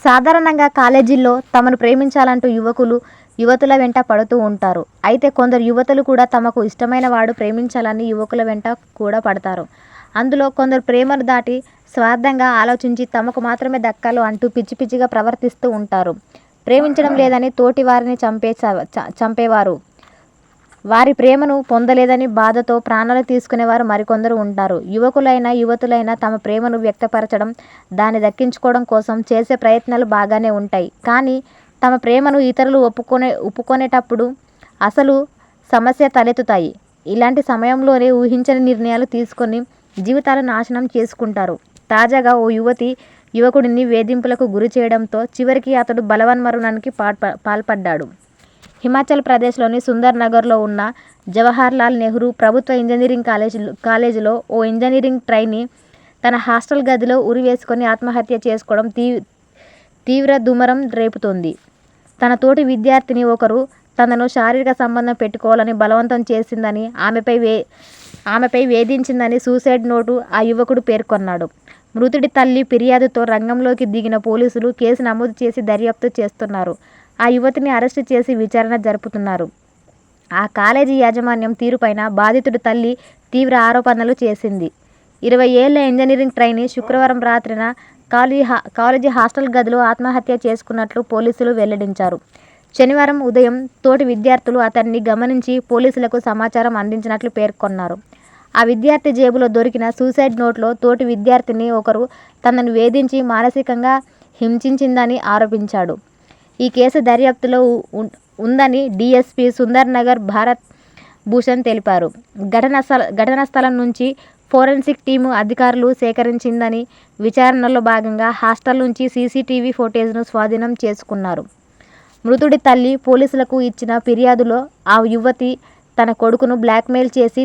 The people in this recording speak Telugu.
సాధారణంగా కాలేజీల్లో తమను ప్రేమించాలంటూ యువతుల వెంట పడుతూ ఉంటారు. అయితే కొందరు యువతులు కూడా తమకు ఇష్టమైన వాడు ప్రేమించాలని యువకుల వెంట కూడా పడతారు. అందులో కొందరు ప్రేమను దాటి స్వార్థంగా ఆలోచించి తమకు మాత్రమే దక్కాలి అంటూ పిచ్చి పిచ్చిగా ప్రవర్తిస్తూ ఉంటారు. ప్రేమించడం లేదని తోటి వారిని చంపేవారు, వారి ప్రేమను పొందలేదని బాధతో ప్రాణాలు తీసుకునేవారు మరికొందరు ఉంటారు. యువకులైనా యువతులైనా తమ ప్రేమను వ్యక్తపరచడం, దాన్ని దక్కించుకోవడం కోసం చేసే ప్రయత్నాలు బాగానే ఉంటాయి. కానీ తమ ప్రేమను ఇతరులు ఒప్పుకొనేటప్పుడు అసలు సమస్య తలెత్తుతాయి. ఇలాంటి సమయంలోనే ఊహించని నిర్ణయాలు తీసుకొని జీవితాలను నాశనం చేసుకుంటారు. తాజాగా ఓ యువతి యువకుడిని వేధింపులకు గురి చేయడంతో చివరికి అతడు బలవన్మరణానికి పాల్పడ్డాడు. హిమాచల్ ప్రదేశ్లోని సుందర్ నగర్లో ఉన్న జవహర్లాల్ నెహ్రూ ప్రభుత్వ ఇంజనీరింగ్ కాలేజీలో ఓ ఇంజనీరింగ్ ట్రైనీ తన హాస్టల్ గదిలో ఉరివేసుకొని ఆత్మహత్య చేసుకోవడం తీవ్ర దుమారం రేపుతోంది. తన తోటి విద్యార్థిని ఒకరు తనను శారీరక సంబంధం పెట్టుకోవాలని బలవంతం చేసిందని, ఆమెపై వేధించిందని సూసైడ్ నోటు ఆ యువకుడు పేర్కొన్నాడు. మృతుడి తల్లి ఫిర్యాదుతో రంగంలోకి దిగిన పోలీసులు కేసు నమోదు చేసి దర్యాప్తు చేస్తున్నారు. ఆ యువతిని అరెస్టు చేసి విచారణ జరుపుతున్నారు. ఆ కాలేజీ యాజమాన్యం తీరుపైన బాధితుడి తల్లి తీవ్ర ఆరోపణలు చేసింది. 20 ఏళ్ల ఇంజనీరింగ్ ట్రైనీ శుక్రవారం రాత్రిన కాలేజీ హాస్టల్ గదిలో ఆత్మహత్య చేసుకున్నట్లు పోలీసులు వెల్లడించారు. శనివారం ఉదయం తోటి విద్యార్థులు అతన్ని గమనించి పోలీసులకు సమాచారం అందించినట్లు పేర్కొన్నారు. ఆ విద్యార్థి జేబులో దొరికిన సూసైడ్ నోట్లో తోటి విద్యార్థిని ఒకరు తనను వేధించి మానసికంగా హింసించిందని ఆరోపించాడు. ఈ కేసు దర్యాప్తులో ఉందని డీఎస్పీ సుందర్ నగర్ భారత్ భూషణ్ తెలిపారు. ఘటనా స్థలం నుంచి ఫోరెన్సిక్ టీము అధికారులు సేకరించిందని, విచారణలో భాగంగా హాస్టల్ నుంచి సీసీటీవీ ఫుటేజ్ను స్వాధీనం చేసుకున్నారు. మృతుడి తల్లి పోలీసులకు ఇచ్చిన ఫిర్యాదులో ఆ యువతి తన కొడుకును బ్లాక్మెయిల్ చేసి